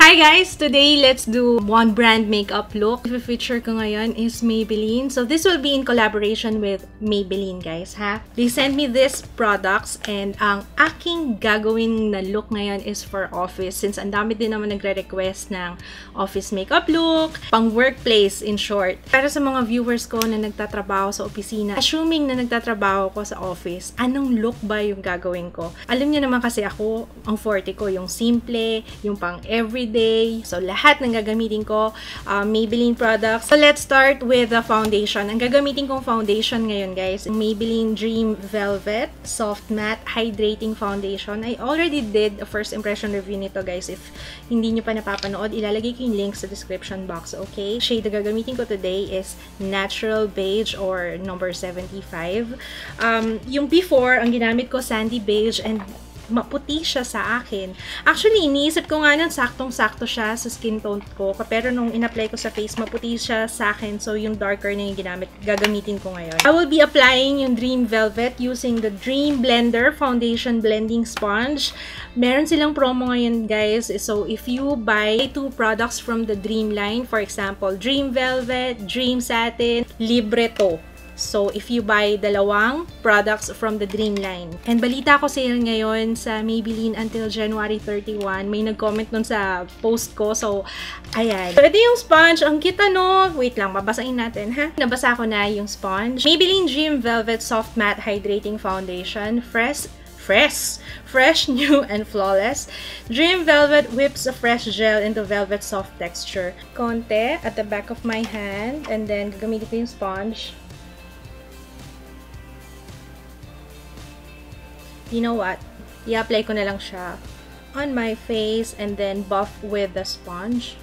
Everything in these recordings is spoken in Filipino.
Hi guys! Today, let's do one brand makeup look. The feature ko ngayon is Maybelline. So this will be in collaboration with Maybelline, guys, ha? They sent me these products and ang aking gagawin na look ngayon is for office since ang dami din naman nagre-request ng office makeup look, pang workplace in short. Para sa mga viewers ko na nagtatrabaho sa opisina, assuming na nagtatrabaho ko sa office, anong look ba yung gagawin ko? Alam niyo naman kasi ako, ang forte ko yung simple, yung pang everyday. So, lahat ng gagamitin ko, Maybelline products. So, let's start with the foundation. Ang gagamitin kong foundation ngayon, guys, Maybelline Dream Velvet Soft Matte Hydrating Foundation. I already did a first impression review nito, guys. If hindi nyo pa napapanood, ilalagay ko yung link sa description box, okay? Shade na gagamitin ko today is Natural Beige or number 75. Yung before, ang ginamit ko, Sandy Beige, and maputi siya sa akin. Actually, iniisip ko nga nun, saktong-sakto siya sa skin tone ko. Pero nung in-apply ko sa face, maputi siya sa akin. So, yung darker na yung gagamitin ko ngayon. I will be applying yung Dream Velvet using the Dream Blender Foundation Blending Sponge. Meron silang promo ngayon, guys. So, if you buy 2 products from the Dream line, for example, Dream Velvet, Dream Satin, libre to. So, if you buy dalawang products from the Dream line. And balita ko sale ngayon sa Maybelline until January 31. May nag-comment nun sa post ko. So, ayan. So, ito yung sponge. Ang kita, no? Wait lang, babasahin natin, ha? Nabasa ko na yung sponge. Maybelline Dream Velvet Soft Matte Hydrating Foundation. Fresh, new, and flawless. Dream Velvet whips a fresh gel into velvet soft texture. Konti at the back of my hand. And then, gagamitin ko yung sponge. You know what? I-apply ko na lang siya on my face and then buff with the sponge.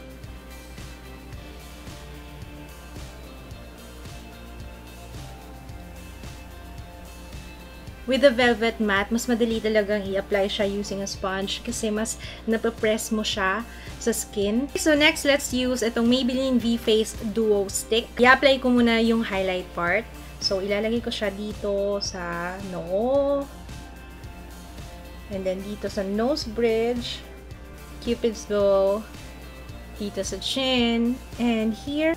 With the velvet matte, mas madali talagang i-apply siya using a sponge kasi mas napapress mo siya sa skin. So next, let's use itong Maybelline V-Face Duo Stick. I-apply ko muna yung highlight part. So ilalagay ko siya dito sa noo. And then, dito sa nose bridge, Cupid's bow, dito sa chin, and here,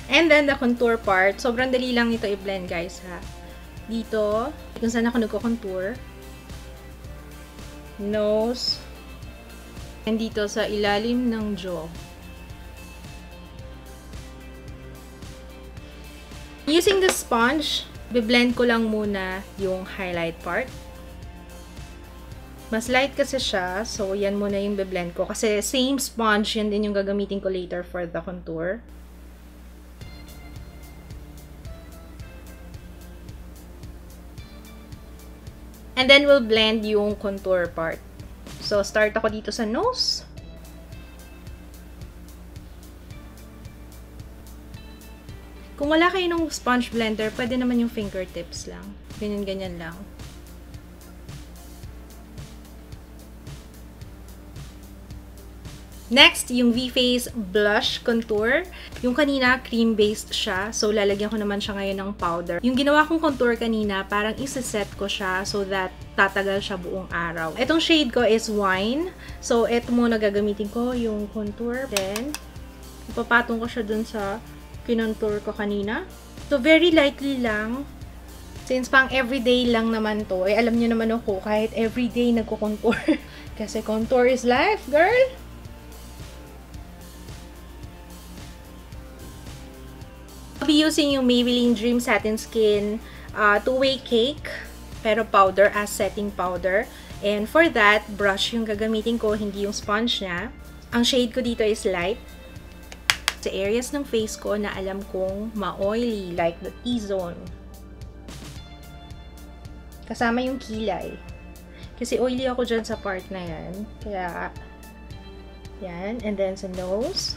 and then the contour part. Sobrang dali lang ito i-blend, guys, ha. Dito, kung saan ako nagko-contour, nose, and dito sa ilalim ng jaw. Using the sponge, biblend ko lang muna yung highlight part. Mas light kasi siya, so yan muna yung biblend ko. Kasi same sponge, yan din yung gagamitin ko later for the contour. And then we'll blend yung contour part. So, start ako dito sa nose. Kung wala kayo ng sponge blender, pwede naman yung fingertips lang. Ganyan-ganyan lang. Next, yung V-Face Blush Contour. Yung kanina, cream-based siya. So, lalagyan ko naman siya ngayon ng powder. Yung ginawa kong contour kanina, parang isa-set ko siya so that tatagal siya buong araw. Itong shade ko is Wine. So, ito muna gagamitin ko, yung contour. Then, ipapatong ko siya dun sa kinontour ko kanina. So, very lightly lang. Since pang everyday lang naman to, eh alam niyo naman ako, kahit everyday nagko-contour. Kasi contour is life, girl! I'll be using yung Maybelline Dream Satin Skin two-way cake, pero powder as setting powder. And for that, brush yung gagamitin ko, hindi yung sponge niya. Ang shade ko dito is light. Sa areas ng face ko na alam kong ma-oily, like the T-zone. Kasama yung kilay. Kasi oily ako dyan sa part na yan. Kaya, yan. And then sa nose.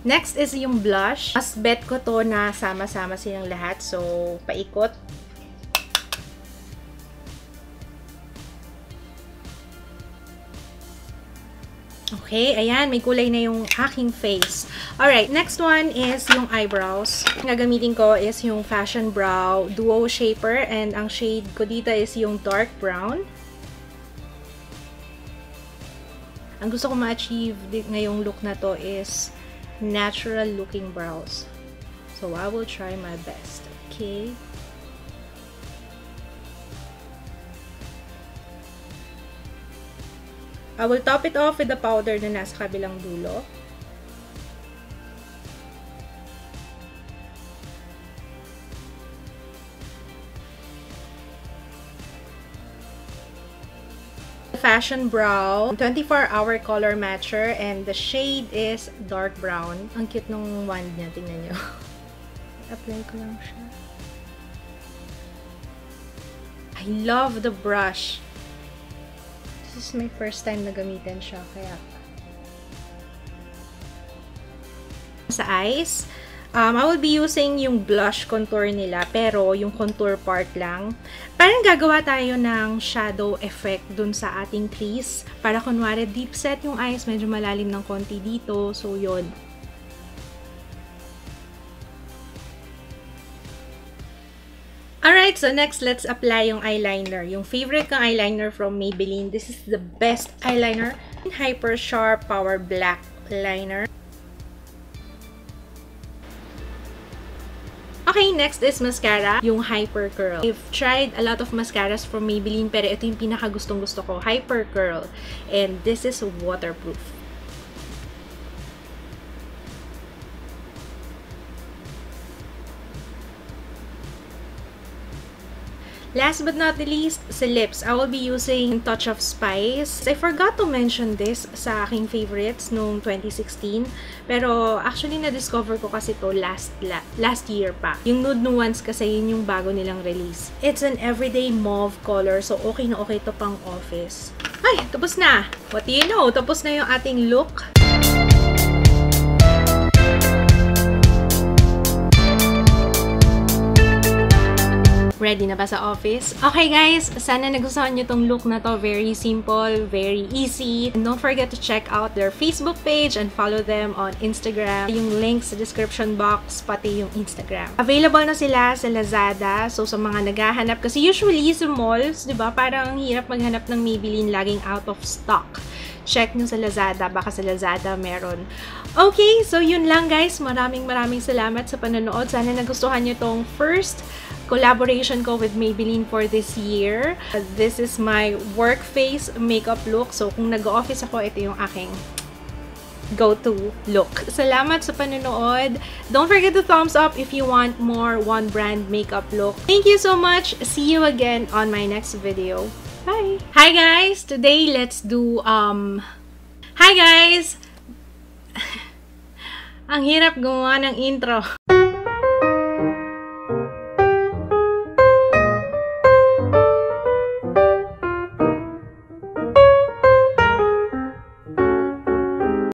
Next is yung blush. Mas bet ko to na sama-sama silang lahat. So, paikot. Okay, ayan, may kulay na yung aking face. Alright, next one is yung eyebrows. Ang gagamitin ko is yung Fashion Brow Duo Shaper and ang shade ko dito is yung dark brown. Ang gusto ko ma-achieve ngayong look na to is natural looking brows. So, I will try my best. Okay? I will top it off with the powder na nasa kabilang dulo. Fashion Brow 24-hour color matcher and the shade is dark brown. Ang cute nung wand niya, tingnan niyo. Apply ko lang siya. I love the brush. This is my first time na gamitin siya, kaya sa eyes, I will be using yung blush contour nila, pero yung contour part lang. Parang gagawa tayo ng shadow effect dun sa ating crease. Para kunwari deep set yung eyes, medyo malalim ng konti dito. So, yun. Alright, so next, let's apply yung eyeliner. Yung favorite kong eyeliner from Maybelline. This is the best eyeliner. Hyper Sharp Power Black Liner. Okay, next is mascara, yung Hyper Curl. I've tried a lot of mascaras from Maybelline, pero ito yung pinaka-gustong-gusto ko, Hyper Curl. And this is waterproof. Last but not the least, sa lips, I will be using Touch of Spice. I forgot to mention this sa aking favorites noong 2016. Pero actually, na-discover ko kasi to last year pa. Yung Nude Nuance kasi yun yung bago nilang release. It's an everyday mauve color, so okay na okay to pang office. Ay, tapos na! What do you know? Tapos na yung ating look. Ready na ba sa office? Okay guys, sana nagustuhan nyo tong look na to. Very simple, very easy. And don't forget to check out their Facebook page and follow them on Instagram. Yung link sa description box, pati yung Instagram. Available na sila sa Lazada. So sa mga naghahanap, kasi usually sa malls, di ba, parang hirap maghanap ng Maybelline, laging out of stock. Check nyo sa Lazada, baka sa Lazada meron. Okay, so yun lang guys. Maraming salamat sa panonood. Sana nagustuhan nyo tong first collaboration ko with Maybelline for this year. This is my work face makeup look. So kung nag-office ako, ito yung aking go-to look. Salamat sa panonood. Don't forget to thumbs up if you want more one brand makeup look. Thank you so much. See you again on my next video. Bye! Hi guys! Today, let's do, Hi guys! Ang hirap gumawa ng intro.